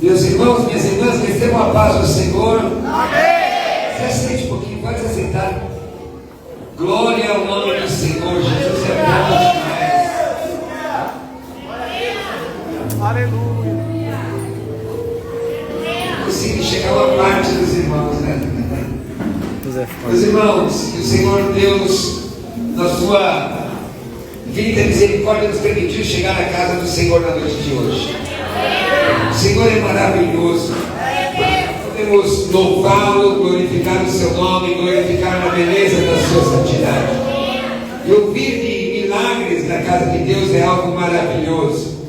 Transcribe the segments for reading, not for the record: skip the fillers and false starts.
Meus irmãos, minhas irmãs, recebam a paz do Senhor. Amém. Se aceite um pouquinho, pode se assentar. Glória ao nome do Senhor. Jesus é bom demais. Aleluia. Consegui chegar a uma parte dos irmãos, né? Meus irmãos, que o Senhor Deus, na sua infinita misericórdia, nos permitiu chegar na casa do Senhor na noite de hoje. O Senhor é maravilhoso. Podemos louvá-lo, glorificar o seu nome, glorificar a beleza da sua santidade. E ouvir de milagres na casa de Deus é algo maravilhoso.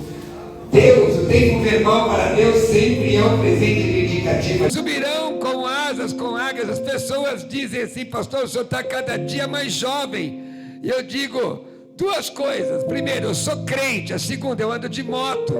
Deus, o tempo verbal para Deus sempre é um presente indicativo. Subirão com asas, com águias. As pessoas dizem assim: pastor, o senhor está cada dia mais jovem. E eu digo duas coisas. Primeiro, eu sou crente. A segunda, eu ando de moto.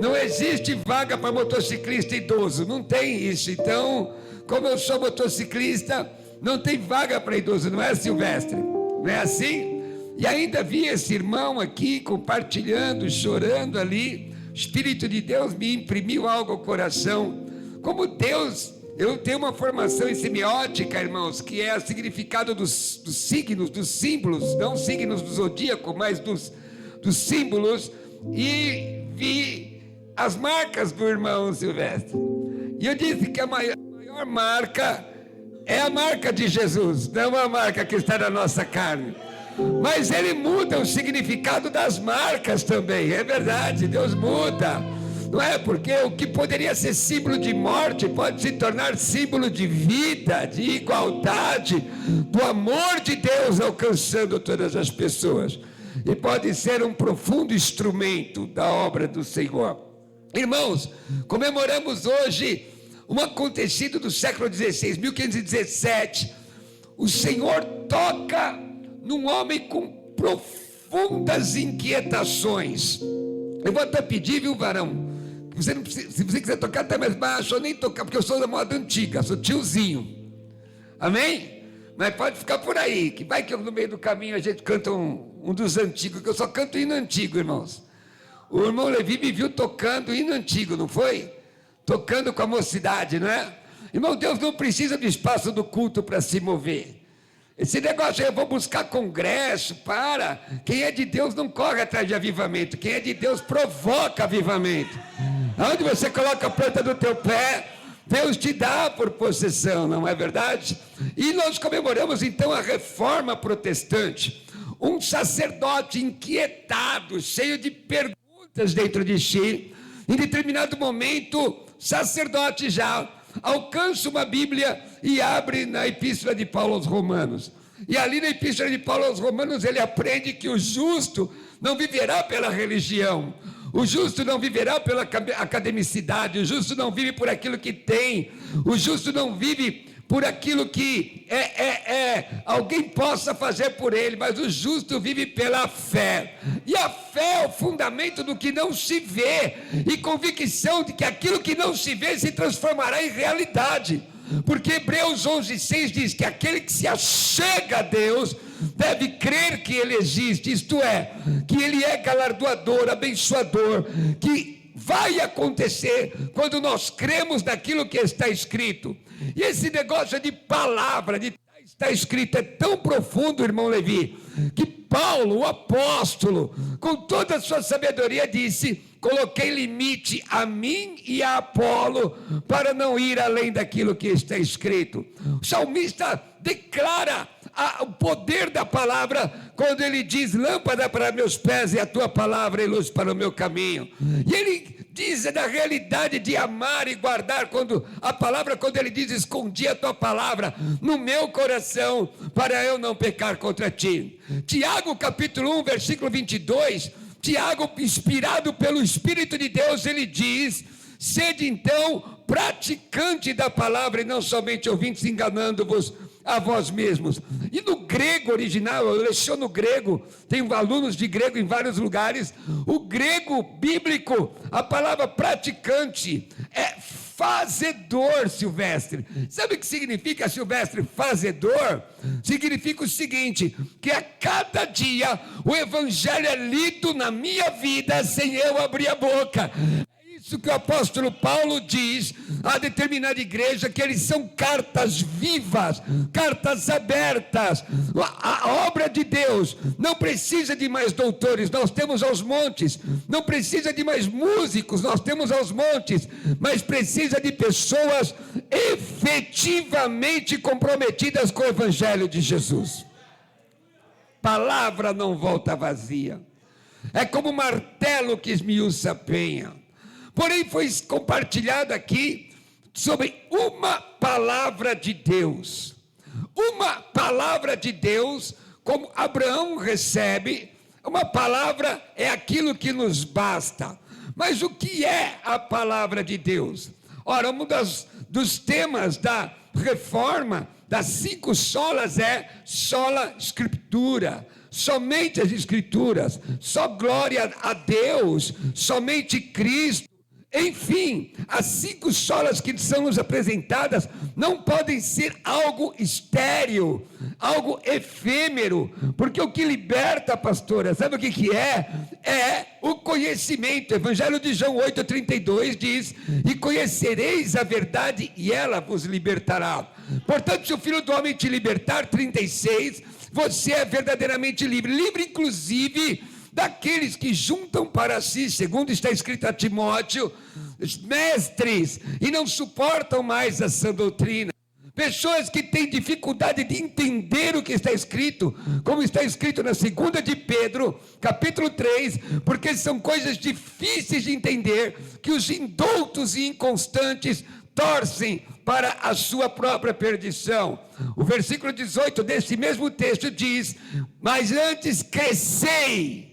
Não existe vaga para motociclista idoso, não tem isso. Então, como eu sou motociclista, não tem vaga para idoso, não é, Silvestre? Não é assim? E ainda vi esse irmão aqui compartilhando, chorando ali. O Espírito de Deus me imprimiu algo ao coração. Como Deus, eu tenho uma formação em semiótica, irmãos, que é o significado dos signos, dos símbolos, não signos do zodíaco, mas dos símbolos, e vi as marcas do irmão Silvestre. E eu disse que a maior marca é a marca de Jesus, não a marca que está na nossa carne. Mas ele muda o significado das marcas também, é verdade, Deus muda. Não é? Porque o que poderia ser símbolo de morte pode se tornar símbolo de vida, de igualdade, do amor de Deus alcançando todas as pessoas. E pode ser um profundo instrumento da obra do Senhor. Irmãos, comemoramos hoje um acontecido do século XVI, 1517. O Senhor toca num homem com profundas inquietações. Eu vou até pedir, viu, varão? Você não precisa, se você quiser tocar até mais baixo, ou nem tocar, porque eu sou da moda antiga, sou tiozinho. Amém? Mas pode ficar por aí, que vai que no meio do caminho a gente canta um dos antigos, que eu só canto hino antigo, irmãos. O irmão Levi me viu tocando hino antigo, não foi? Tocando com a mocidade, não é? Irmão, Deus não precisa do espaço do culto para se mover. Esse negócio aí, eu vou buscar congresso, para. Quem é de Deus não corre atrás de avivamento. Quem é de Deus provoca avivamento. Aonde você coloca a planta do teu pé, Deus te dá por possessão, não é verdade? E nós comemoramos então a reforma protestante. Um sacerdote inquietado, cheio de perguntas dentro de si. Em determinado momento, sacerdote já alcança uma Bíblia e abre na Epístola de Paulo aos Romanos. E ali na Epístola de Paulo aos Romanos ele aprende que o justo não viverá pela religião, o justo não viverá pela academicidade, o justo não vive por aquilo que tem, o justo não vive por aquilo que alguém possa fazer por ele, mas o justo vive pela fé. E a fé é o fundamento do que não se vê, e convicção de que aquilo que não se vê se transformará em realidade. Porque Hebreus 11:6 diz que aquele que se achega a Deus deve crer que Ele existe, isto é, que Ele é galardoador, abençoador, que vai acontecer quando nós cremos naquilo que está escrito. E esse negócio de palavra, de está escrito, é tão profundo, irmão Levi, que Paulo, o apóstolo, com toda a sua sabedoria disse: coloquei limite a mim e a Apolo para não ir além daquilo que está escrito. O salmista declara o poder da palavra quando ele diz: lâmpada para meus pés e a tua palavra e luz para o meu caminho. E ele diz da realidade de amar e guardar quando a palavra, quando ele diz: escondi a tua palavra no meu coração para eu não pecar contra ti. Tiago capítulo 1 versículo 22, Tiago, inspirado pelo Espírito de Deus, ele diz: sede então praticante da palavra e não somente ouvintes, enganando-vos a vós mesmos. E no grego original, eu leciono grego, tenho alunos de grego em vários lugares. O grego bíblico, a palavra praticante é fazedor, Silvestre. Sabe o que significa, Silvestre, fazedor? Significa o seguinte: que a cada dia o evangelho é lido na minha vida sem eu abrir a boca. isso que o apóstolo Paulo diz a determinada igreja, que eles são cartas vivas, cartas abertas. A obra de Deus não precisa de mais doutores, nós temos aos montes. Não precisa de mais músicos, nós temos aos montes. Mas precisa de pessoas efetivamente comprometidas com o evangelho de Jesus. Palavra não volta vazia. É como um martelo que esmiuça a penha. Porém, foi compartilhado aqui sobre uma palavra de Deus. Uma palavra de Deus, como Abraão recebe. Uma palavra é aquilo que nos basta. Mas o que é a palavra de Deus? Ora, um dos temas da reforma, das 5 solas, é sola escritura. Somente as escrituras, só glória a Deus, somente Cristo. Enfim, as 5 solas que são nos apresentadas não podem ser algo estéril, algo efêmero, porque o que liberta, pastora, sabe o que é? É o conhecimento. Evangelho de João 8,32 diz: e conhecereis a verdade e ela vos libertará. Portanto, se o Filho do Homem te libertar, 36, você é verdadeiramente livre, livre inclusive daqueles que juntam para si, segundo está escrito a Timóteo, mestres, e não suportam mais a sã doutrina. Pessoas que têm dificuldade de entender o que está escrito, como está escrito na 2 de Pedro, capítulo 3, porque são coisas difíceis de entender, que os indoutos e inconstantes torcem para a sua própria perdição. O versículo 18 desse mesmo texto diz: mas antes crescei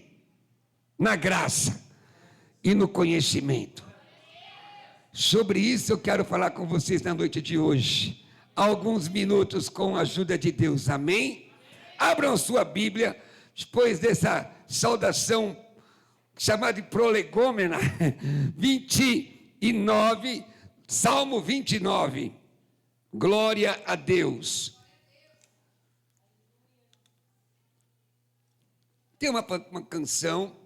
na graça e no conhecimento. Sobre isso eu quero falar com vocês na noite de hoje, alguns minutos com a ajuda de Deus, amém? Abram sua Bíblia, depois dessa saudação chamada de prolegômena, 29, Salmo 29, glória a Deus. Tem uma canção: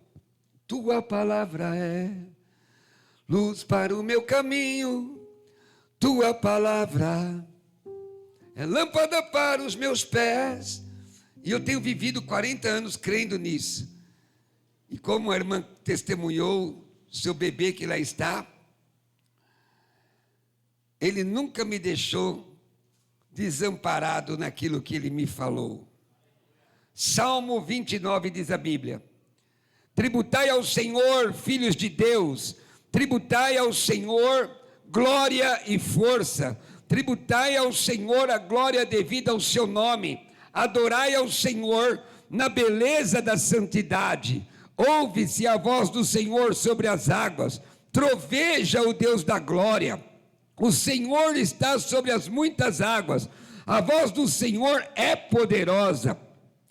tua palavra é luz para o meu caminho, tua palavra é lâmpada para os meus pés. E eu tenho vivido 40 anos crendo nisso. E como a irmã testemunhou, seu bebê que lá está, ele nunca me deixou desamparado naquilo que ele me falou. Salmo 29 diz a Bíblia: tributai ao Senhor, filhos de Deus, tributai ao Senhor glória e força, tributai ao Senhor a glória devida ao seu nome, adorai ao Senhor na beleza da santidade. Ouve-se a voz do Senhor sobre as águas, troveja o Deus da glória. O Senhor está sobre as muitas águas, a voz do Senhor é poderosa,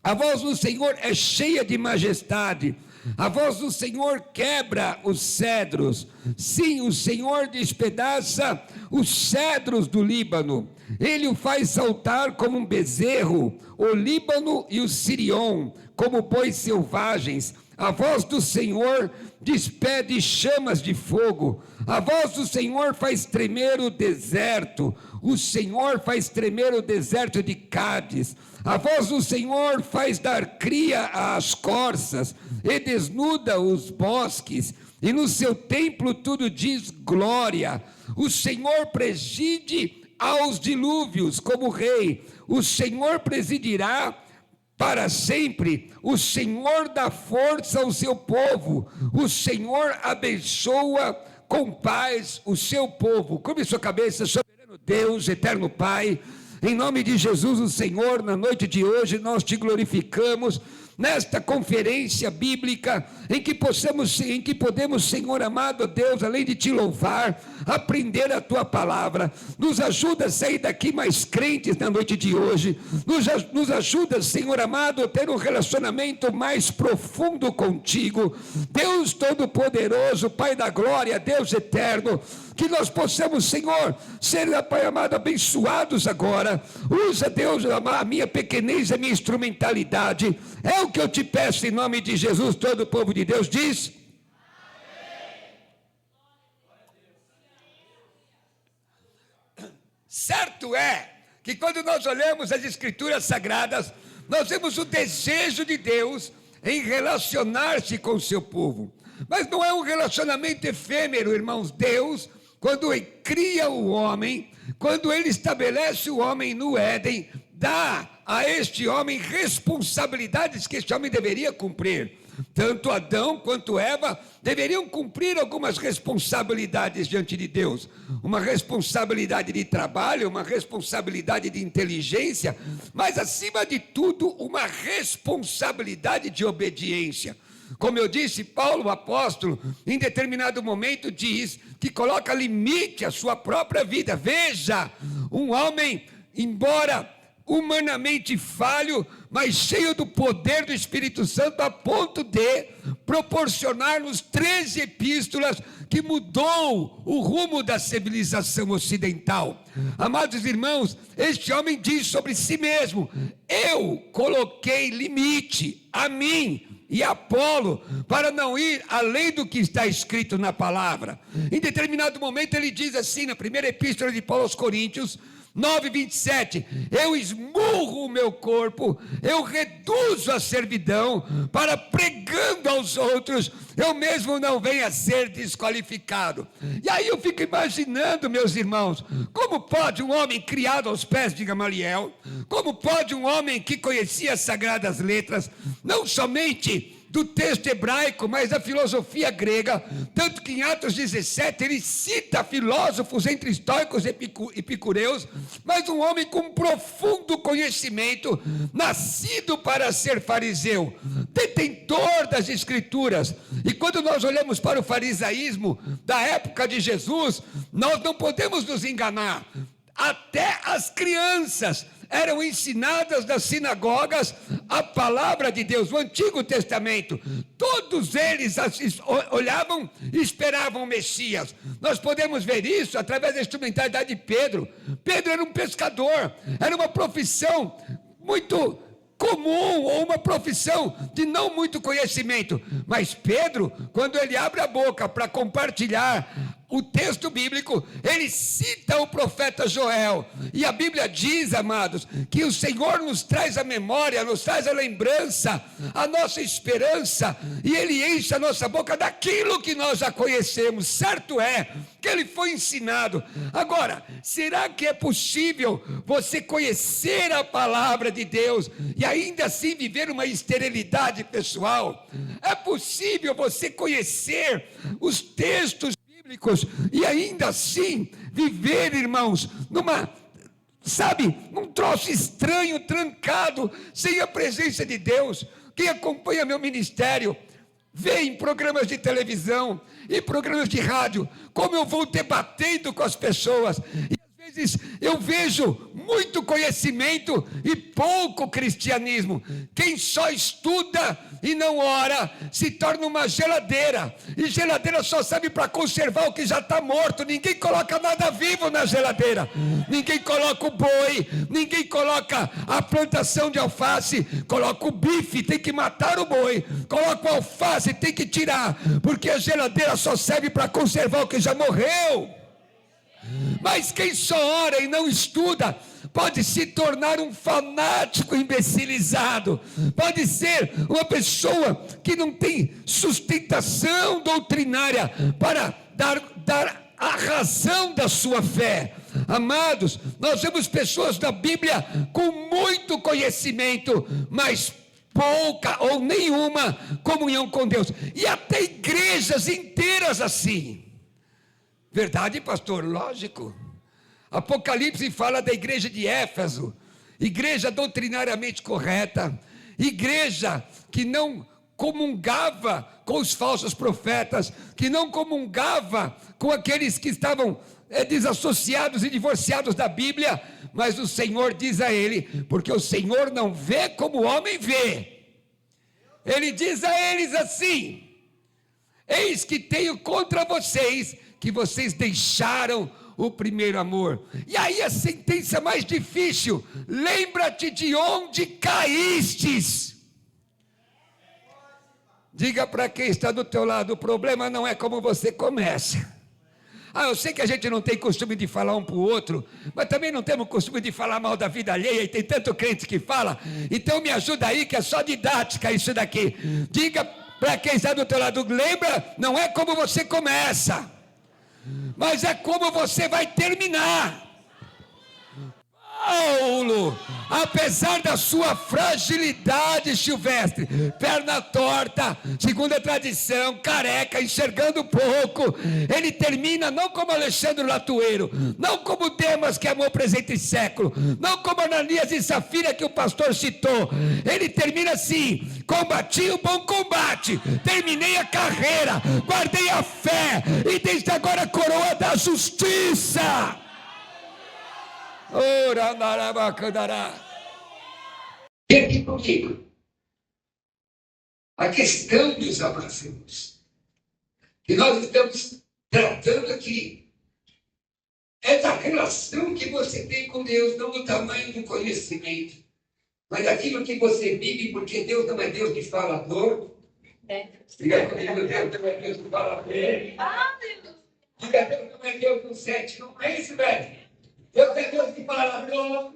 a voz do Senhor é cheia de majestade, a voz do Senhor quebra os cedros. Sim, o Senhor despedaça os cedros do Líbano, ele o faz saltar como um bezerro, o Líbano e o Sirion, como bois selvagens. A voz do Senhor despede chamas de fogo, a voz do Senhor faz tremer o deserto, o Senhor faz tremer o deserto de Cádiz. A voz do Senhor faz dar cria às corças e desnuda os bosques, e no seu templo tudo diz glória. O Senhor preside aos dilúvios como rei, o Senhor presidirá para sempre. O Senhor dá força ao seu povo, o Senhor abençoa com paz o seu povo. Curve sua cabeça. Soberano Deus, eterno Pai, em nome de Jesus o Senhor, na noite de hoje nós te glorificamos nesta conferência bíblica, em que podemos, Senhor amado Deus, além de te louvar, aprender a tua palavra. Nos ajuda a sair daqui mais crentes na noite de hoje, nos ajuda, Senhor amado, a ter um relacionamento mais profundo contigo, Deus Todo-Poderoso, Pai da glória, Deus eterno. Que nós possamos, Senhor, ser, Pai amado, abençoados agora. Usa, Deus, a minha pequenez, a minha instrumentalidade. É o que eu te peço em nome de Jesus. Todo o povo de Deus diz: amém. Certo é que quando nós olhamos as Escrituras Sagradas, nós vemos o desejo de Deus em relacionar-se com o seu povo. Mas não é um relacionamento efêmero, irmãos. Deus, quando ele cria o homem, quando ele estabelece o homem no Éden, dá a este homem responsabilidades que este homem deveria cumprir. Tanto Adão quanto Eva deveriam cumprir algumas responsabilidades diante de Deus. Uma responsabilidade de trabalho, uma responsabilidade de inteligência, mas acima de tudo, uma responsabilidade de obediência. Como eu disse, Paulo, o apóstolo, em determinado momento diz que coloca limite à sua própria vida. Veja, um homem, embora humanamente falho, mas cheio do poder do Espírito Santo, a ponto de proporcionar-nos 13 epístolas que mudou o rumo da civilização ocidental. Amados irmãos, este homem diz sobre si mesmo: eu coloquei limite a mim e Apolo para não ir além do que está escrito na palavra. Em determinado momento ele diz assim, na primeira epístola de Paulo aos Coríntios 9:27, eu esmurro o meu corpo, eu reduzo a servidão, para pregando aos outros, eu mesmo não venha a ser desqualificado. E aí eu fico imaginando, meus irmãos, como pode um homem criado aos pés de Gamaliel, como pode um homem que conhecia as sagradas letras, não somente do texto hebraico, mas da filosofia grega, tanto que em Atos 17 ele cita filósofos entre estoicos e epicureus, mas um homem com profundo conhecimento, nascido para ser fariseu, detentor das escrituras. E quando nós olhamos para o farisaísmo da época de Jesus, nós não podemos nos enganar. Até as crianças eram ensinadas nas sinagogas a palavra de Deus, o Antigo Testamento. Todos eles olhavam e esperavam o Messias. Nós podemos ver isso através da instrumentalidade de Pedro. Pedro era um pescador, era uma profissão muito comum, ou uma profissão de não muito conhecimento. Mas Pedro, quando ele abre a boca para compartilhar o texto bíblico, ele cita o profeta Joel, e a Bíblia diz, amados, que o Senhor nos traz a memória, nos traz a lembrança, a nossa esperança, e ele enche a nossa boca daquilo que nós já conhecemos. Certo é que ele foi ensinado. Agora, será que é possível você conhecer a palavra de Deus e ainda assim viver uma esterilidade pessoal? É possível você conhecer os textos bíblicos e ainda assim viver, irmãos, num troço estranho, trancado, sem a presença de Deus? Quem acompanha meu ministério vê em programas de televisão e programas de rádio como eu vou debatendo com as pessoas, e às vezes eu vejo muito conhecimento e pouco cristianismo. Quem só estuda e não ora se torna uma geladeira, e geladeira só serve para conservar o que já está morto. Ninguém coloca nada vivo na geladeira, ninguém coloca o boi, ninguém coloca a plantação de alface, coloca o bife, tem que matar o boi, coloca o alface, tem que tirar, porque a geladeira só serve para conservar o que já morreu. Mas quem só ora e não estuda pode se tornar um fanático imbecilizado, pode ser uma pessoa que não tem sustentação doutrinária para dar a razão da sua fé. Amados, nós vemos pessoas da Bíblia com muito conhecimento, mas pouca ou nenhuma comunhão com Deus, e até igrejas inteiras assim. Verdade, pastor? Lógico. Apocalipse fala da igreja de Éfeso, igreja doutrinariamente correta, igreja que não comungava com os falsos profetas, que não comungava com aqueles que estavam desassociados e divorciados da Bíblia, mas o Senhor diz a ele, porque o Senhor não vê como o homem vê, ele diz a eles assim: eis que tenho contra vocês, que vocês deixaram o primeiro amor. E aí a sentença mais difícil: lembra-te de onde caístes. Diga para quem está do teu lado: o problema não é como você começa, Eu sei que a gente não tem costume de falar um para o outro, mas também não temos costume de falar mal da vida alheia, e tem tanto crente que fala. Então me ajuda aí, que é só didática isso daqui. Diga para quem está do teu lado, lembra, não é como você começa, mas é como você vai terminar. Paulo, apesar da sua fragilidade, Silvestre, perna torta, segundo a tradição, careca, enxergando pouco, ele termina não como Alexandre Latueiro, não como Demas, que amou presente e século, não como Ananias e Safira, que o pastor citou. Ele termina assim: combati o bom combate, terminei a carreira, guardei a fé, e desde agora a coroa da justiça. Aqui comigo. A questão, meus amados, que nós estamos tratando aqui é da relação que você tem com Deus, não do tamanho do conhecimento, mas daquilo que você vive, porque Deus não é Deus de falador. Diga comigo, Deus não é Deus de falador. Diga, Deus não é Deus do 7, não é isso, velho? Deus é Deus de falador.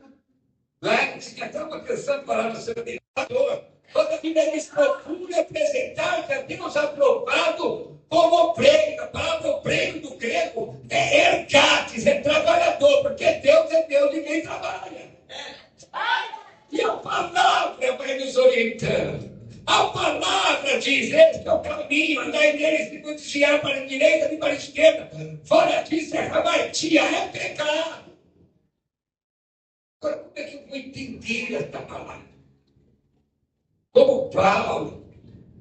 Não é? Se cantar uma canção de palavra sobre falador, toda vida eles procuram apresentar a Deus aprovado como prego. A palavra prego do grego é ergates, é trabalhador, porque Deus é Deus de quem trabalha. E a palavra vai nos orientando. A palavra diz: este é o caminho, andai nele, se não desviar para a direita nem para a esquerda. Fora disso é amartia, é pecado. Agora, como é que eu vou entender esta palavra? Como Paulo,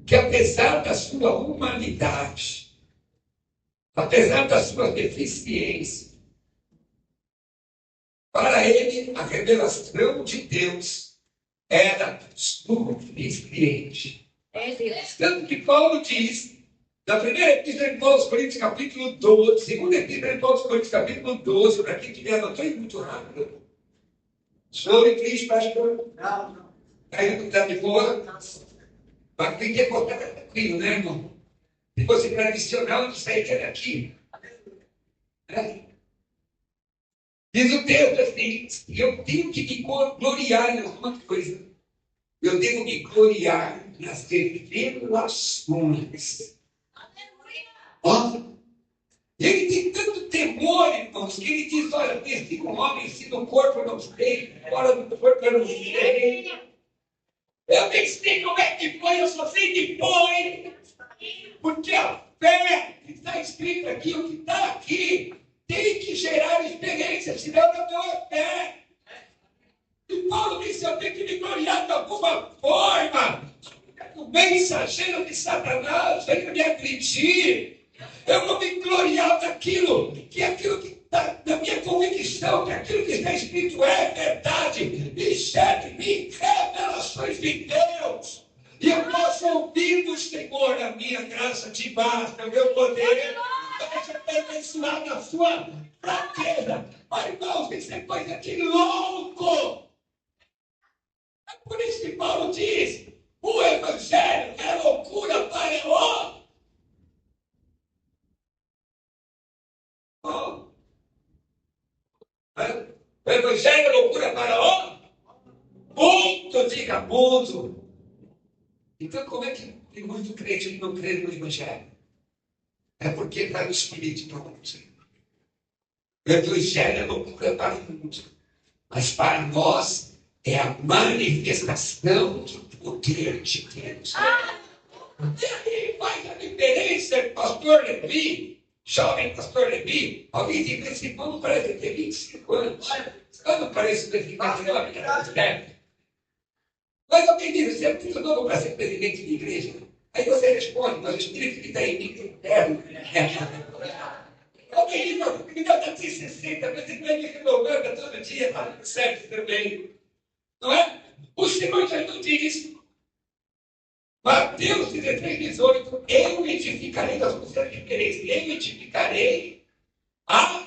que apesar da sua humanidade, apesar da sua deficiência, para ele a revelação de Deus era suficiente. Tanto que Paulo diz, na primeira epístola de Paulo aos Coríntios, capítulo 12, segunda epístola de Paulo aos Coríntios, capítulo 12, para quem tiver anotou muito rápido. Sobre Cristo, pastor? Não. Aí não está de boa? Mas tem que acordar tranquilo, né, irmão? Se fosse tradicional, não sairia daqui. Diz o texto assim: eu tenho que me gloriar em alguma coisa. Eu devo me gloriar nas revelações. Ó. Ele tem tanto temor, irmãos, que ele diz: olha, se um homem, se no corpo eu não sei, fora do corpo eu não sei. Eu nem sei como é que foi, eu só sei que foi. Porque a fé que está escrita aqui, o que está aqui, tem que gerar experiência, senão não deu fé. E Paulo disse: eu tenho que me gloriar de alguma forma. O mensageiro de Satanás veio me agredir. Eu vou me gloriar daquilo que está na minha convicção, que aquilo que está escrito é verdade. E gere em mim revelações de Deus. E eu posso ouvir do Senhor: a minha graça te basta, o meu poder vai te aperfeiçoar na sua fraqueza. Mas, irmãos, isso é coisa de louco. É por isso que Paulo diz: o Evangelho é loucura para o O Evangelho é loucura para o mundo, diga mundo. Então, como é que tem muito crente que não crê no Evangelho? É porque está no Espírito pronto. O Evangelho é loucura para o mundo, mas para nós é a manifestação do poder de Deus. E aí faz a diferença, pastor Levi. Jovem pastor Levi, alguém diz: esse povo parece ter 25 anos. Eu não pareço ter 29 anos. Mas alguém diz: você é muito novo para ser presidente de igreja. Aí você responde: mas o Espírito que está em mim é eterno. Alguém diz: não, me dá daqui 60, mas você vai me renovando todo dia, serve também. Não é? O Senhor já não diz. Mateus 16, 18, eu edificarei, nós precisamos de diferença, eu edificarei a...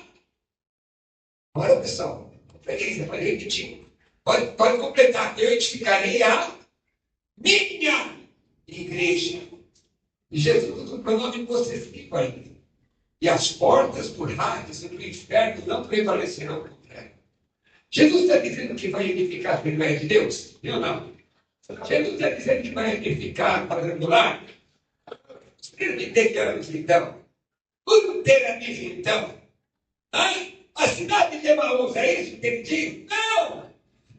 Olha, pessoal, eu falei repetir. Pode completar: eu edificarei a minha igreja. E Jesus usa o pronome possessivo ainda. e as portas do Hades e do inferno não prevalecerão contra ela. Jesus está dizendo que vai edificar a Assembleia de Deus? Eu não. Jesus está dizendo que vai edificar quadrangular? Os presbiterianos, então. Os luteranos, então. A cidade de Emaús, é isso que ele diz? Não!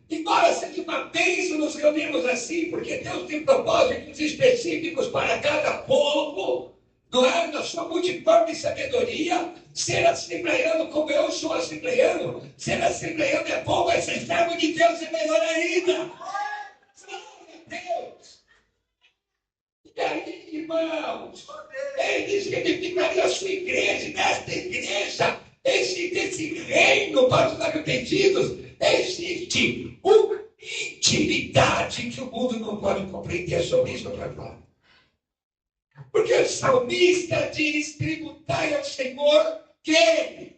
Embora seja uma bênção nos reunirmos assim, porque Deus tem propósitos específicos para cada povo, não é? Na sua multiforme sabedoria, ser assembleiano como eu sou assembleiano, ser assembleiano é bom, mas ser servo de Deus é melhor ainda. Glória a Deus! E aí, irmãos, ele diz que ele ficaria a sua igreja, nesta igreja, desse reino para os arrependidos, existe uma intimidade que o mundo não pode compreender. Sobre isso eu quero falar. Porque o salmista diz: tributai ao Senhor quem?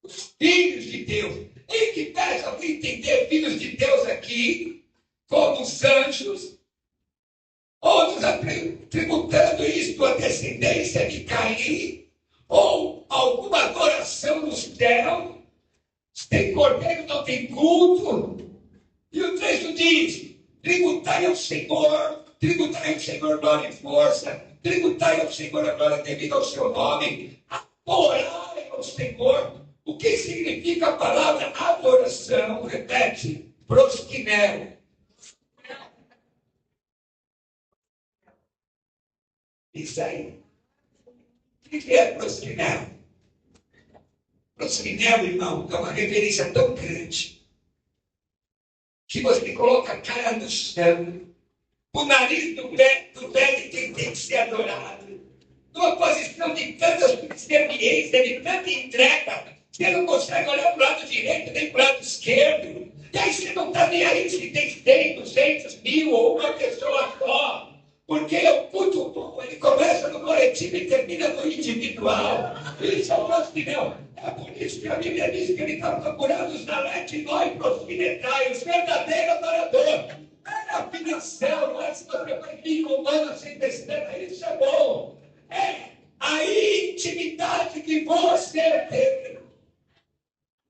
Os filhos de Deus. Em que pese alguém entender filhos de Deus aqui, como os anjos, ou tributando isto a descendência de Caim, ou alguma adoração no céu. Se tem cordeiro, não tem culto. E o texto diz: tributai ao Senhor glória e força, tributai ao Senhor a glória devida ao seu nome, adorai ao Senhor. O que significa a palavra adoração? Repete: prosquinel. Isso aí. O que é prosquinel? Prosquinel, irmão, é uma reverência tão grande que você coloca a cara no chão, o nariz do velho tem que ser adorado, numa posição de tanta subserviência, de tanta entrega, você não consegue olhar para o lado direito nem para o lado esquerdo, e aí você não está nem aí se tem 100, 200 mil ou uma pessoa só, porque o culto bom, ele começa no coletivo e termina no individual. Isso é o prosquinel. É por isso que a Bíblia diz que ele está procurando os naletinói prosquinetai, os verdadeiros adoradores. É a financiação, não é se você vai vir humana sem besteira, isso é bom. É a intimidade que você tem.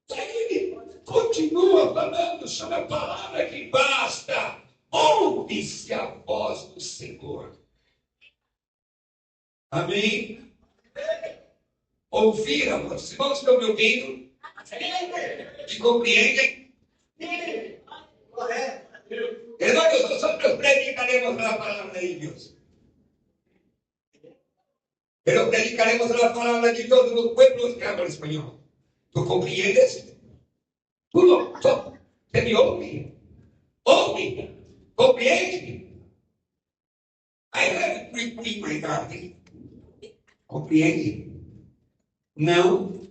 E aí ele continua falando sobre a palavra que basta. Ouve-se a voz do Senhor. Amém? Ouvir a voz. Os irmãos estão me ouvindo? E compreendem? Hermanos, nosotros predicaremos la palabra de Dios. Pero predicaremos la palabra de Dios de los pueblos que hablan español. ¿Tú comprendes? Tú no. Você me ouve? Ouve? Compreende? I have to repeat my garden. Compreende? Não.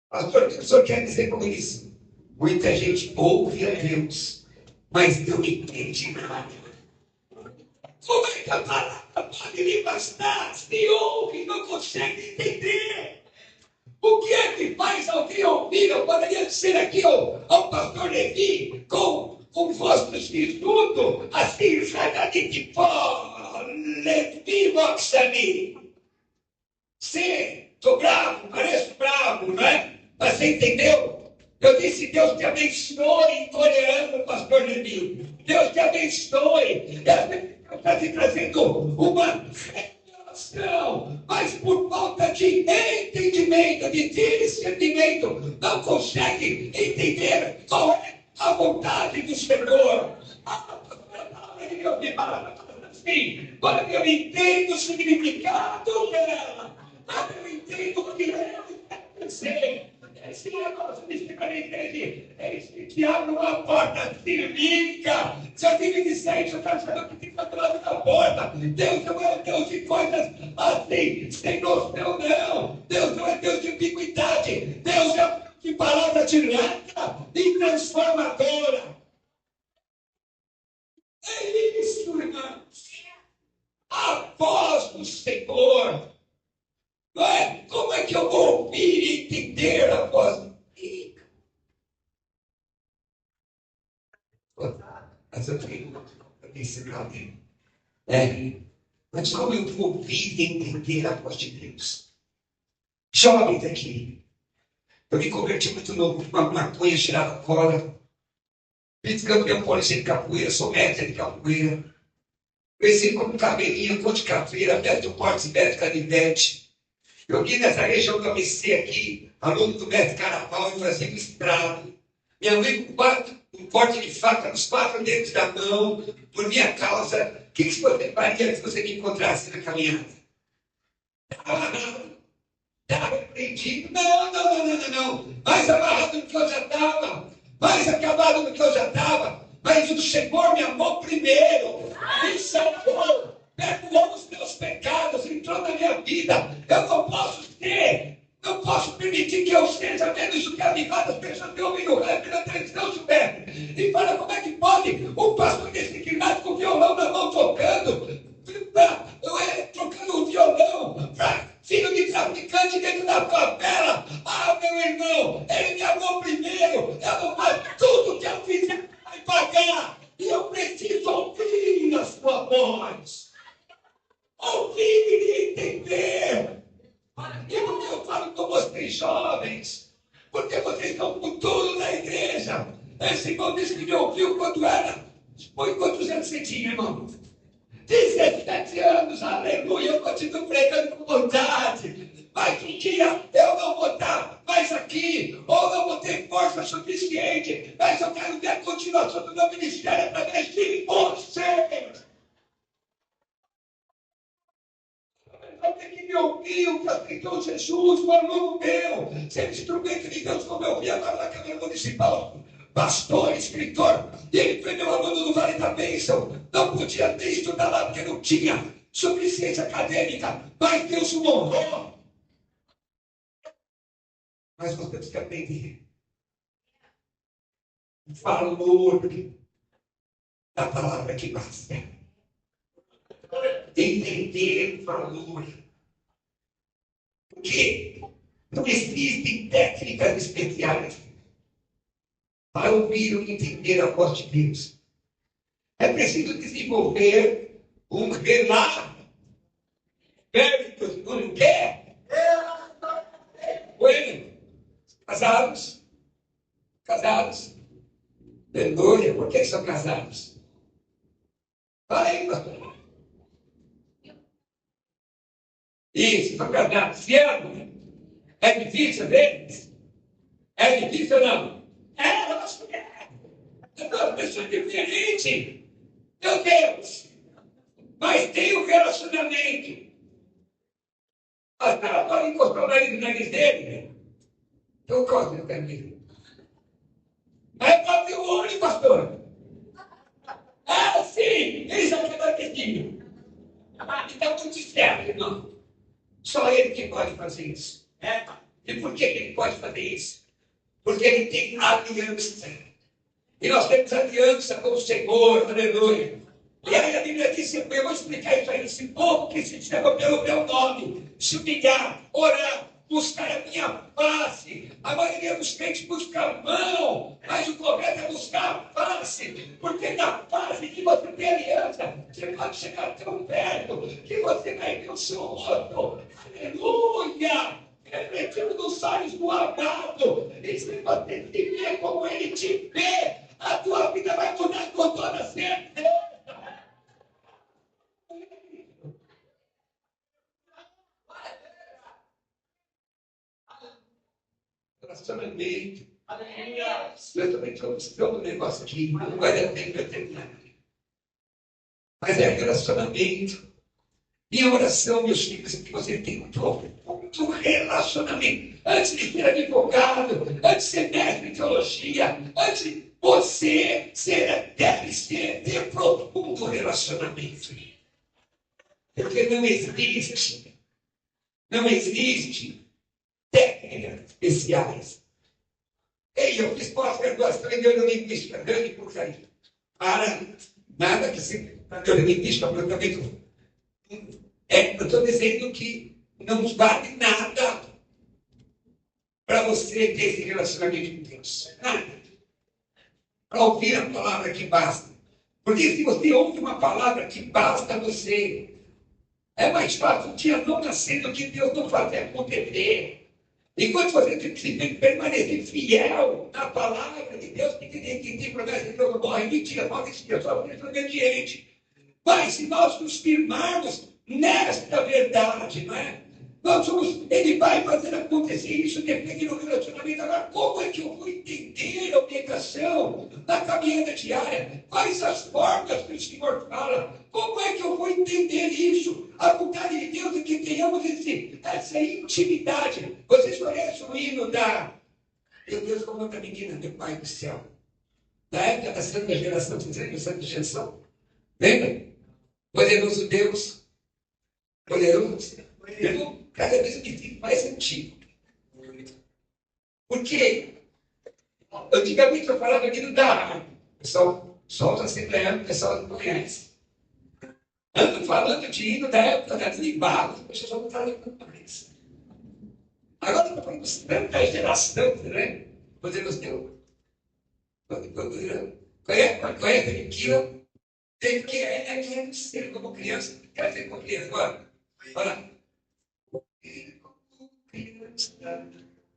Pastor, o que o senhor quer dizer com isso? Muita gente ouve a Deus, mas não entende nada. Como é que a palavra pode lhe bastar se ouve e não consegue entender? O que é que faz alguém ouvir? Eu poderia ser aqui ao pastor Levi com voz do Espírito, assim, sabe de pó, Levi, moxa-me. Sim, estou bravo, pareço bravo, não é? Mas você entendeu? Eu disse: Deus te abençoe em coreano, pastor Levi. Deus te abençoe. Deus está te trazendo uma revelação, mas por falta de entendimento, de discernimento, não consegue entender qual é a vontade do Senhor. A palavra de Deus me fala assim, quando eu entendo o significado dela, quando eu entendo o que ela quer dizer. Esse negócio de ficar na igreja, eles te abrem uma porta cirúrgica. Se eu tive de sair, eu estou sabendo que fica do lado da porta. Deus não é Deus de coisas assim, sem noção, não. Deus não é Deus de ambiguidade. Deus é Deus de palavra direta e transformadora. É isso, irmãos. A voz do Senhor. Não é? Como é que eu vou ouvir e entender a voz do Senhor? Mas eu disse para alguém. Mas como eu vou ouvir e entender a voz de Deus? Jovens aqui. Eu me converti muito novo, com uma maconha, cheirava cola. Vice-campeão paulista de capoeira, sou mestre de capoeira. Cresci como cabelinho, cor de capoeira, perto do Porto Ibérico Canivete. Eu vim nessa região que eu comecei aqui, aluno do mestre Caraval, e fazia um estrado. Minha mãe com um corte de faca nos 4 dedos da mão, por minha causa. O que você faria se você me encontrasse na caminhada? Estava repreendido. Não. Mais amarrado do que eu já estava. Mais acabado do que eu já estava. Mas o Senhor me amou primeiro. Me salvou. Perdoou os meus pecados. Entrou na minha vida. Eu não posso permitir que eu seja menos do que avivado. As pessoas me ouvem no rap, na televisão, Gilberto. E fala como é que pode um pastor designado com violão na mão tocando. Trocando o violão para filho de traficante dentro da favela. Meu irmão, ele me amou primeiro. Eu não faço tudo que eu fizer vai pagar. E eu preciso ouvir a sua voz. Ouvir e entender. E por que eu falo com vocês jovens? Porque vocês estão com tudo na igreja. Esse irmão disse que me ouviu quando era. Foi quantos anos você tinha, irmão? 17 anos, aleluia, eu continuo pregando com vontade. Mas um dia eu não vou estar mais aqui, ou não vou ter força suficiente, mas eu quero ver a continuação do meu ministério para investir em vocês. Alguém que me ouviu, que aceitou Jesus, um aluno meu, ser instrumento de Deus, como eu ouvi agora na Câmara Municipal. Pastor, escritor, e ele foi meu aluno do Vale da Bênção. Não podia ter estudado lá porque não tinha suficiência acadêmica, mas Deus o honrou. Mas nós temos que aprender o valor da palavra que basta. Entender o valor. Porque não existem técnicas especiais para ouvir e entender a voz de Deus. É preciso desenvolver um relato. Não quer? Bueno, casados. Aleluia, por que são casados? Fala aí, pastor. Isso, são casados. Se amam. É difícil deles? É difícil ou não? Nossa mulher. É uma pessoa diferente. Meu Deus. Mas tem um relacionamento. Agora encostou o nariz dele. Eu gosto do caminho. Aí bate o olho, pastor. Sim, ele já quer batezinho. Então muito certo, irmão. Só ele que pode fazer isso. E por que ele pode fazer isso? Porque ele tem aliança. E nós temos aliança com o Senhor, aleluia. E aí a Bíblia diz, eu vou explicar isso aí, esse povo que se chama pelo meu nome, se humilhar, orar, buscar a minha face. A maioria dos crentes busca a mão, mas o correto é buscar a face, porque na face que você tem aliança, você pode chegar tão perto que você vai ver o seu rosto. Aleluia! Refletindo nos olhos do amado, e se você se vê como ele te vê, a tua vida vai mudar com toda certeza. Relacionamento. Eu também estou buscando um negócio aqui, não vai dar tempo para terminar. Mas é relacionamento. Minha oração, meus filhos, é que você tenha muito relacionamento. Antes de ser advogado, antes de ser mestre em teologia, antes de você ter profundo relacionamento. Porque não existe técnicas especiais. Eu fiz pós-graduação em neurolinguística, grande curso aí. Para nada que se neurolinguística, tratamento. Eu estou dizendo que não vale nada para você ter esse relacionamento com Deus. Nada. Para ouvir a palavra que basta. Porque se você ouve uma palavra que basta a você, é mais fácil o dia não nascer do que Deus não fazer acontecer. Enquanto você permanecer fiel na palavra de Deus, que tem promessa de Deus, não morre, mentira, morre esse Deus, só por obediente. Mas se nós nos firmarmos nesta verdade, não é? Ele vai fazer acontecer isso depende do relacionamento. Agora, como é que eu vou entender a orientação da caminhada diária? Quais as formas que o Senhor fala? Como é que eu vou entender isso? A vontade de Deus é que tenhamos essa intimidade. Vocês conhecem o hino da Meu Deus, como outra menina, meu Pai do céu? Da época da Santa Geração, dizendo Santa Geração. Lembra? Poderoso Deus. Poderoso. Cada vez eu me fico mais antigo. Por quê? Antigamente eu falava aqui no da pessoal, só os assembleanos, o pessoal não conhece. Ando falando de hino da época da Limbada, o pessoal não está lembrando mais. Agora nós falamos tanta geração, né? Poderoso Deus. Conhece aquilo? Tem que é ser como criança. Quer ser como criança agora? Olha.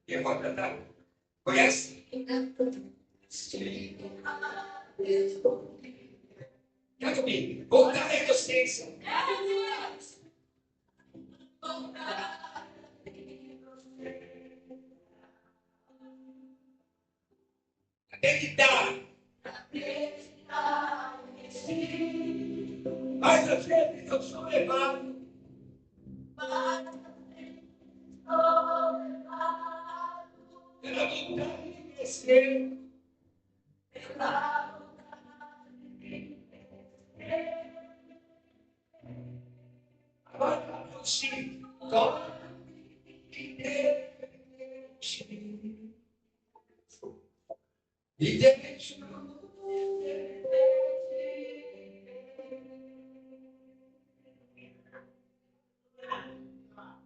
Quem pode cantar? Conhece? Canta comigo. Voltar à inocência. Acreditar. Mas às vezes eu sou levado. Pela vontade de crescer. Agora eu sinto. E deixa.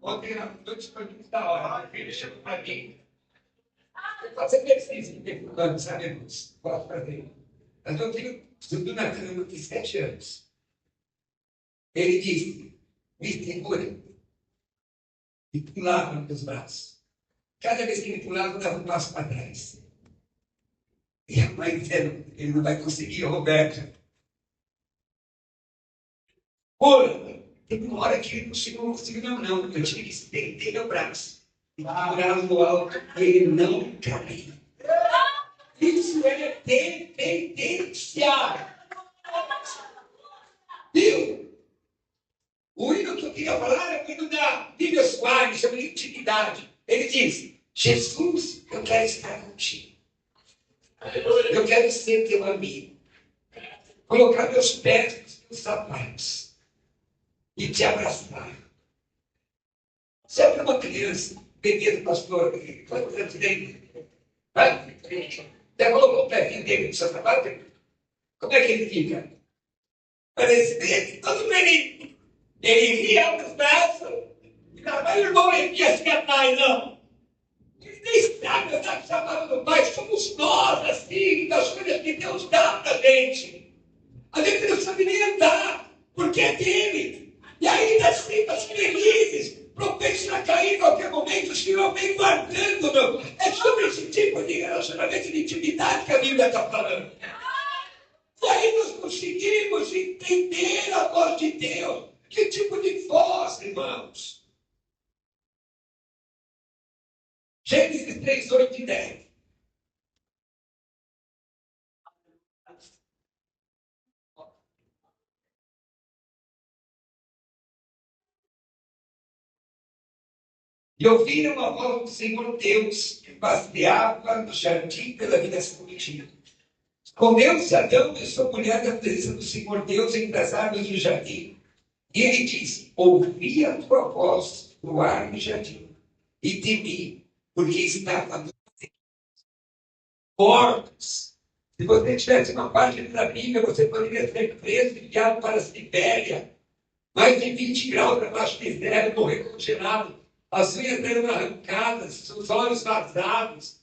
Ontem à noite foi muito da hora. Ele chegou para mim. Fazer exercício de anos, sabemos. Posso fazer. Mas eu tenho estudo na cama de 7 anos. Ele disse: me segura. E pulava nos meus braços. Cada vez que ele pulava, eu dava um passo para trás. E a mãe dizendo: ele não vai conseguir, Roberto. Pula! Teve uma hora que ele não conseguiu, não. Eu tive que estender meu braço. E segurar no alto. E ele não caiu. Isso é dependência. Viu? O hino que eu queria falar é o hino da Bíblia Soares, chama de intimidade. Ele diz: Jesus, eu quero estar contigo. Eu quero ser teu amigo. Colocar meus pés nos teus sapatos. E te abraçar. Sempre uma criança, bebê do pastor, quantos anos tem? Até colocou o pezinho dele no seu sapato. Como é que ele fica? Parece todo feliz. Ele ria os braços. Mas o irmão ele ia se atrás, não. Ele nem sabe andar com o sapato do pai. Somos nós, assim, das coisas que Deus dá pra gente. A gente não sabe nem andar, porque é dele. E aí das tripas felizes, propensos a cair em qualquer momento, o Senhor vem guardando, meu. É sobre esse tipo de relacionamento de intimidade que a Bíblia está falando. E aí nós conseguimos entender a voz de Deus. Que tipo de voz, irmãos? Gênesis 3, 8 e 10. E ouviram a voz do Senhor Deus, que passeava no jardim pela vida comitiva. Escondeu-se Adão e sua mulher da presença do Senhor Deus entre as árvores do jardim. E ele disse: ouvi a tua voz no ar do jardim, e temi, porque estava mortos. Se você tivesse uma página da Bíblia, você poderia ser preso e enviado para a Sibéria. Mais de 20 graus abaixo de zero, morrer congelado. As unhas eram arrancadas, os olhos vazados.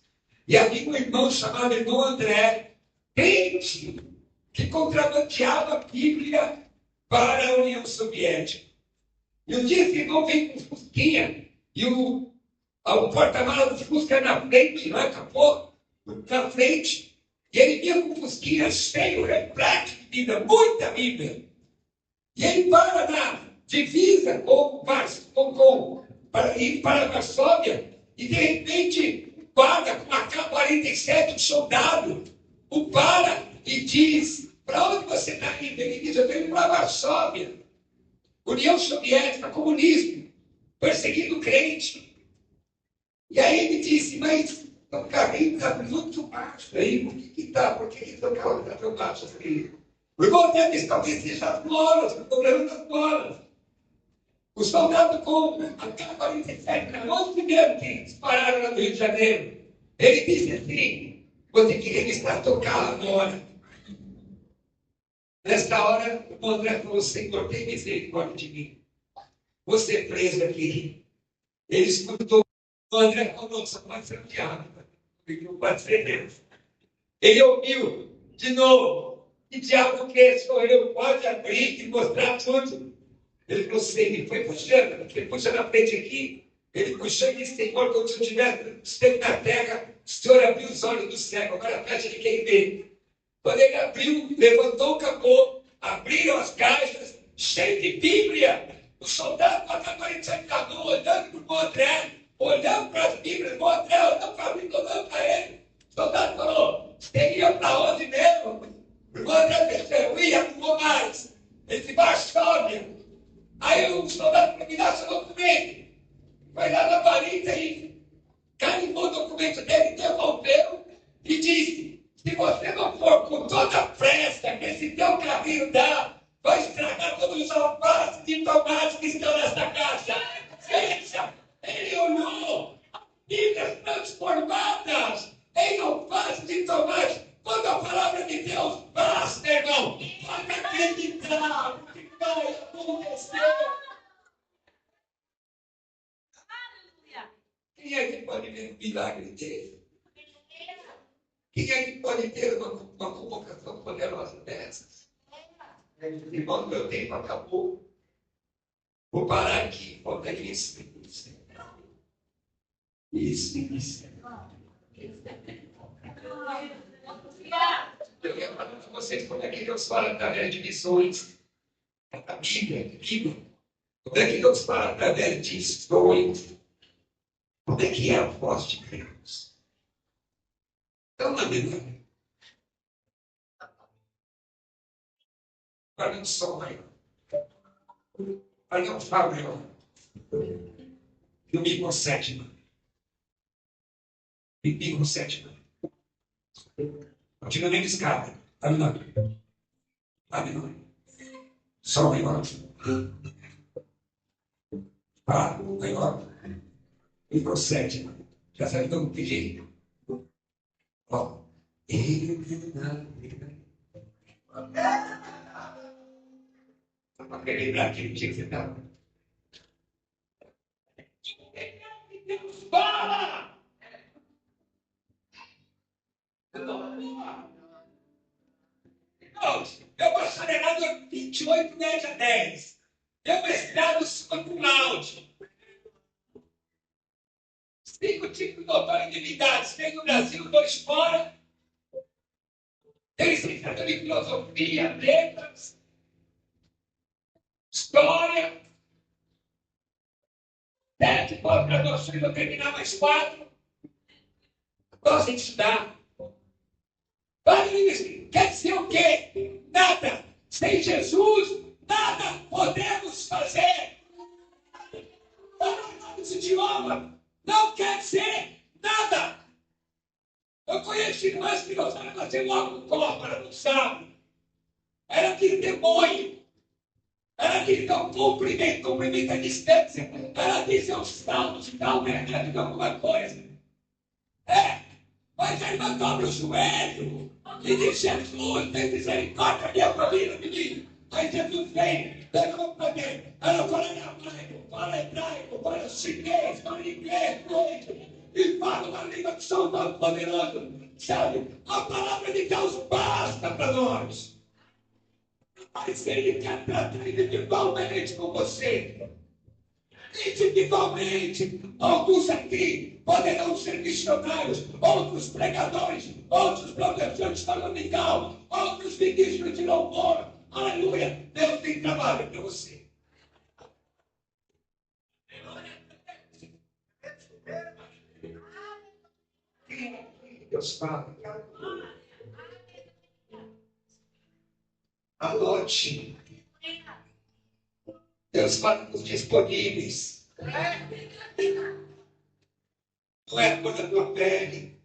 E havia um irmão chamado irmão André, crente, que contrabandeava a Bíblia para a União Soviética. E um dia esse irmão veio com fusquinha, e o O porta-malas do Fusca na frente, não é capô? Na frente. E ele vinha com o Fusquinha cheio, repleto de Bíblia, muita Bíblia. E ele para na divisa para ir para Varsóvia. E de repente, guarda com uma K-47, um soldado, o para e diz: para onde você está indo? Ele diz: eu estou indo para Varsóvia, União Soviética, comunismo, perseguindo crente. E aí ele disse: mas o carrinho está muito baixo aí, por que está? Por que o carro está tão baixo assim? O irmão deve talvez seja as molas, o problema das molas. O soldado com a K-47 na mão, primeiro que dispararam lá no Rio de Janeiro. Ele disse assim: vou ter que registrar teu carro agora. Nesta hora, o André falou: Senhor, tem misericórdia de mim. Você preso aqui. Ele escutou. O André falou: só pode ser o diabo. Não pode ser Deus. Ele ouviu de novo: que diabo que é? Sou eu? Pode abrir e mostrar tudo. Ele falou: sim, ele foi puxando. Ele puxa na frente aqui. Ele puxou e disse: Senhor, quando eu estiver na terra, o Senhor abriu os olhos do cego. Agora fecha de quem vê. Quando ele abriu, levantou o capô, abriram as caixas, cheio de Bíblia. O soldado com a K-47 na mão, olhando para o André, olhando para as Bíblias, o André olhando para mim, olhando para ele. O soldado falou: você ia para onde mesmo? O André pensou: eu ia para mais. Ele disse: Varsóvia. Aí o soldado falou: me dá seu documento. Foi lá na varita e carimbou o documento dele, devolveu e disse: se você não for com toda a pressa que esse teu carrinho dá, vai estragar todos os alfaces de tomate que estão nessa caixa. Veja, ele olhou Bíblias transformadas em alface de tomate. Quando a palavra de Deus basta, irmão, pode acreditar o que vai acontecer. Quem é que pode ver um milagre dele? Quem é que pode ter uma convocação poderosa dessas? Irmão, meu tempo acabou. Vou parar aqui. Falta isso. Isso. Eu quero falar para vocês como é que Deus fala através de missões. A Bíblia. Como é que Deus fala através de sonhos? Como é que é a voz de Deus? Então, na verdade, para não sonhar, para não falar, domingo sétima. Domingo sétima. Continua nem escada. Aleluia. Só melhor. Melhor. E procede. Já sabe como pedir. Ó. Para lembrar aquele dia que você estava. Deus fala! Eu vou acelerar do 28, 10 a 10. Eu vou esperar do segundo round. 5 tipos de doutoridades. 3 no Brasil, 2 fora. Tem licenciatura em filosofia, letras, história. 7 pós-graduações, vou terminar mais 4. Gosto de estudar. Quer dizer o quê? Nada. Sem Jesus, nada podemos fazer. Esse idioma não quer dizer nada. Eu conheci irmãs que gostaram de fazer logo cópara no sábado. Era aquele demônio. Era aquele que cumprimenta a distância. Era dizer os salmos e tal, de alguma coisa. Mas a irmã dobra o joelho e diz: Jesus, tem misericórdia da minha família, menino. Aí Jesus vem, leva para dentro. Ela fala em aramaico, fala hebraico, fala chinês, fala inglês, e fala uma língua que são tão poderosos. Sabe? A palavra de Deus basta para nós. Mas ele quer tratar individualmente com você. Individualmente, alguns aqui poderão ser missionários, outros pregadores, outros professores de escola legal, outros ministros de louvor. Aleluia! Deus tem trabalho para você. Deus fala. Anote. Deus fala com os disponíveis. Não é coisa da tua pele.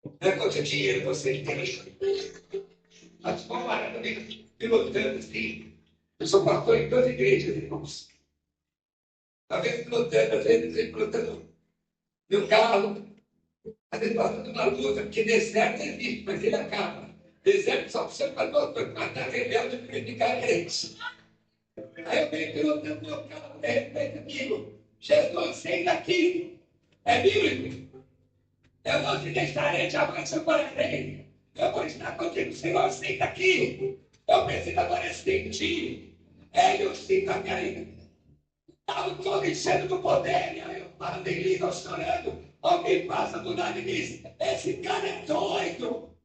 Não é coisa de dinheiro que você tem. A tua mara também pilotando assim. Eu sou pastor em 2 igrejas, irmãos. Às vezes pilotando, às vezes pilotando meu carro. Às vezes passando uma luta, porque deserto existe, mas ele acaba. Deserto só precisa para matar rebelde e criticar crente. Aí eu venho pilotando meu carro, de repente, amigo, Jesus, sai daqui. É bíblico. Eu não te deixarei, jamais eu pararei. Eu vou estar contigo, Senhor, sai daqui. Eu preciso agora sentir. Eu sinto a minha. Estou me enchendo do poder. E aí eu paro de língua chorando. Alguém passa do lado e diz: esse cara é doido.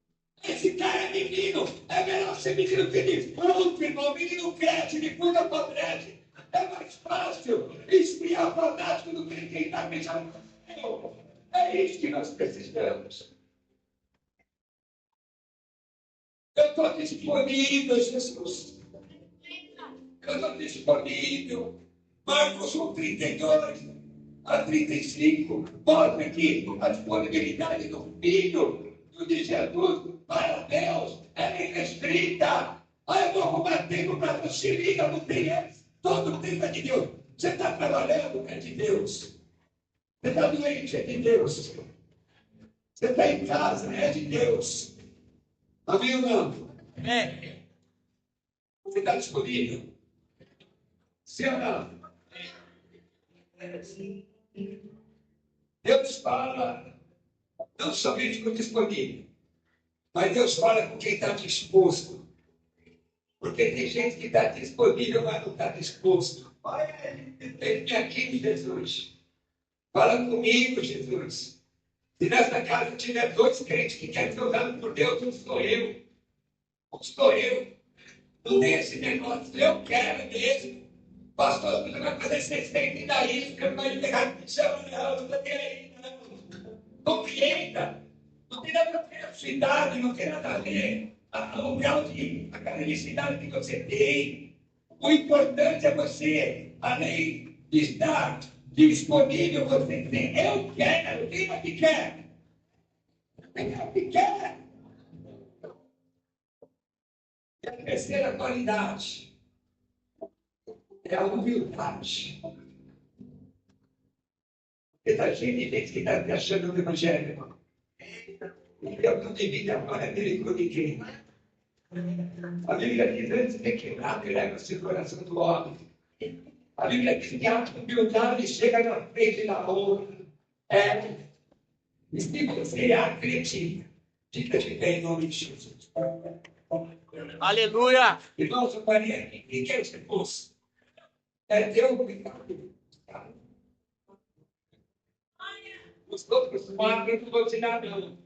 Esse cara é menino. É melhor ser menino que defunto, irmão. Menino crente, defunto apodrece. É mais fácil esfriar fanático do que quem está beijando. É isso que nós precisamos. Eu estou disponível, Jesus. Eu estou disponível. Marcos 1:32 a 35. Mostra aqui a disponibilidade do Filho de Jesus para Deus. É irrestrita. Aí eu vou arrumar tempo para você. Liga, não tem esse. Todo tempo é de Deus. Você está trabalhando, é de Deus. Você está doente, é de Deus. Você está em casa, é de Deus. Amém ou não? É. Você está disponível? Sim ou não? Deus fala não somente com o disponível, mas Deus fala com quem está disposto. Porque tem gente que está disponível, mas não está disposto. Vem aqui, Jesus. Fala comigo, Jesus. Se nessa casa tiver 2 crentes que querem ser usados por Deus, não sou eu. Não sou eu. Não tem esse negócio. Eu quero mesmo. Pastor, você vai fazer 60 isso, que eu não vai pegar no chão, não. Não tem não. Compreenda. Não tem nada a ver com a sua idade, não tem nada a ver o grau de academicidade que você tem. O importante é você, além de estar disponível, você dizer, eu quero, quem é que quer? Quem é que quer? E a terceira qualidade é a humildade. Porque está cheio de gente que está se achando no evangelho, irmão. E Deus não divide a glória dele com ninguém. A Bíblia diz antes de quebrar, que leva-se o coração do homem. A Bíblia diz que a humildade chega na frente da honra. E se você acredita, fica de pé em nome de Jesus. Aleluia! Irmãos, eu parei aqui. Quem quer que fosse? É Deus que os outros 4 eu não vou tirar, não.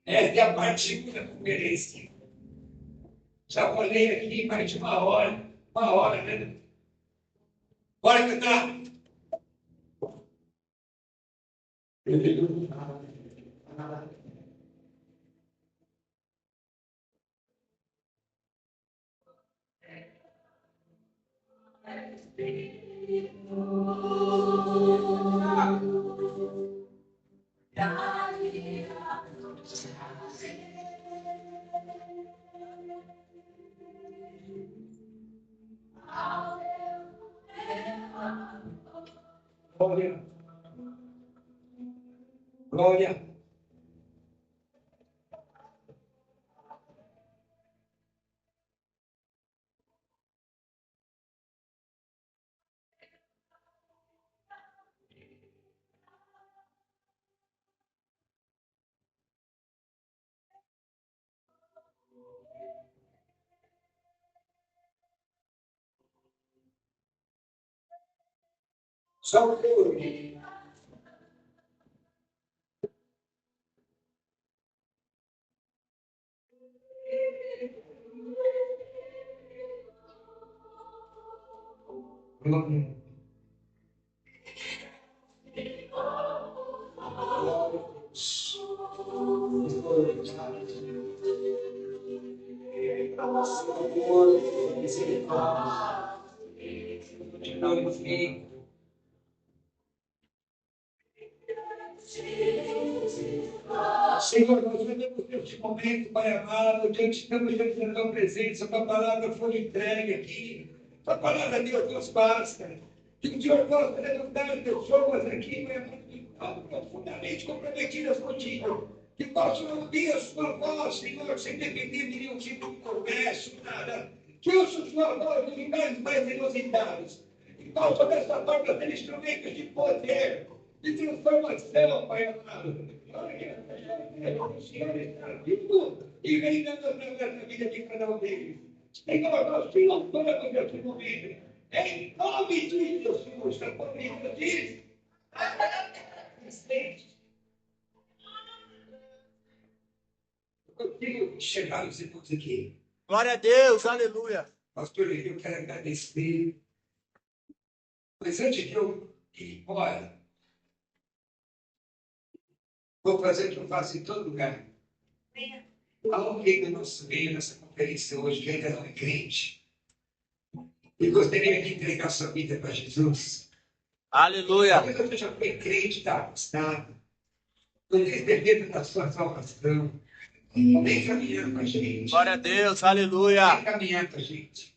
Essa é a parte da conferência. Já falei aqui mais de uma hora, né? Bora cantar. Glória. Glória. Só o Senhor. Senhor, nós venemos neste momento, Pai amado, estamos diante da tua presença, tua palavra foi entregue aqui, tua palavra, Deus, nos basta. Que o Senhor possa levantar pessoas aqui, Pai amado, profundamente comprometidas contigo, que possam ouvir a sua voz, Senhor, sem depender de nenhum tipo de comércio, nada. Que ouçam a sua voz nos lugares mais inusitados. Que possam, dessa forma, ser instrumentos de poder, de transformação, Pai amado. O Senhor está vivo e reinando através da vida de cada um deles. Senhor, nós te louvamos neste momento. Em nome de Jesus, a palavra diz. Eu consigo chegar os irmãos aqui. Glória a Deus, aleluia. Pastor, eu quero agradecer. Mas antes de eu ir embora, vou fazer o que eu faço em todo lugar. Há alguém do nosso meio nessa conferência hoje que ainda não é crente e gostaria de entregar sua vida para Jesus. Aleluia. Talvez você já foi crente, está afastado, não tem certeza da sua salvação. Vem caminhando com a gente. Glória a Deus, aleluia. Vem caminhando com a gente.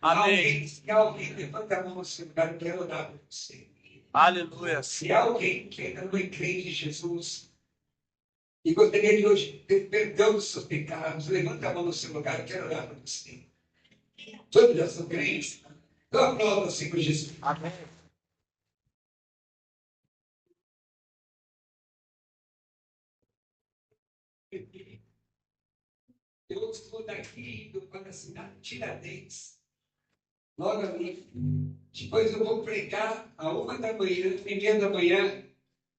Amém. Se alguém levanta a mão no seu lugar, eu quero orar por você. Aleluia. Se há alguém que ainda não é crente em Jesus e gostaria de hoje ter perdão dos seus pecados, levanta a mão no seu lugar, eu quero orar por você. Todos já são crentes. Então aplauda o Senhor Jesus. Amém. Eu estou daqui indo para a cidade de Tiradentes. Logo ali. Depois eu vou pregar a 1 da manhã, 1h30 da manhã,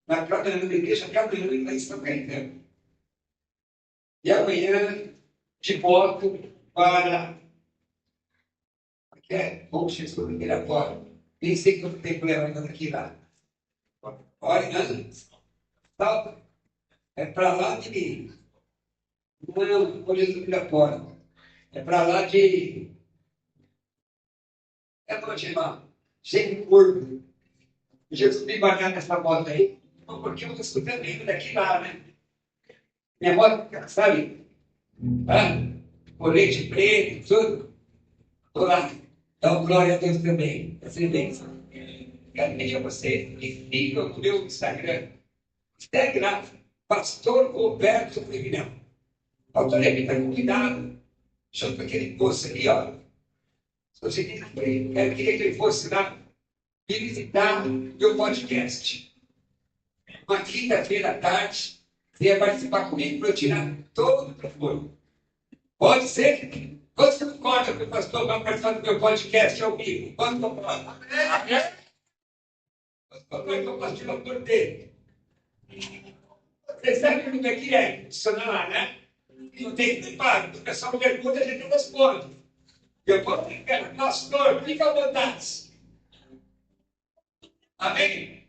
na igreja Cabrera, em São Caetano. E amanhã, de moto para. Bom Jesus, Miratório. Nem sei quanto tempo leva ainda daqui lá. Olha, antes. É para lá de. Não, Bom Jesus, Miratório. É para lá de. É para chamar. Cheio de corpo. Jesus me embarcar nessa moto aí. Porque eu estou escutando ele daqui lá, né? Minha moto, sabe? Colete preto, tudo. Estou lá. Então, glória a Deus também. Essa bênção. Quero pedir a vocês que sigam o meu Instagram. Instagram, Pastor Roberto Firminão. Pastor, está com cuidado. Junto com aquele poço ali, ó. Se você queria que ele fosse lá me visitar meu podcast. Uma quinta-feira à tarde, venha participar comigo para eu tirar todo o transtorno. Pode ser? Quantos concordam que o pastor vai participar do meu podcast ao vivo? Quantos concordam? Amém? Quantos concordam que eu posso tirar o dor dele? Você sabe como é que é? Funciona lá, né? Não tem que preparo. O pessoal pergunta, a gente responde. Eu vou ficar, pastor, fica à vontade. Amém?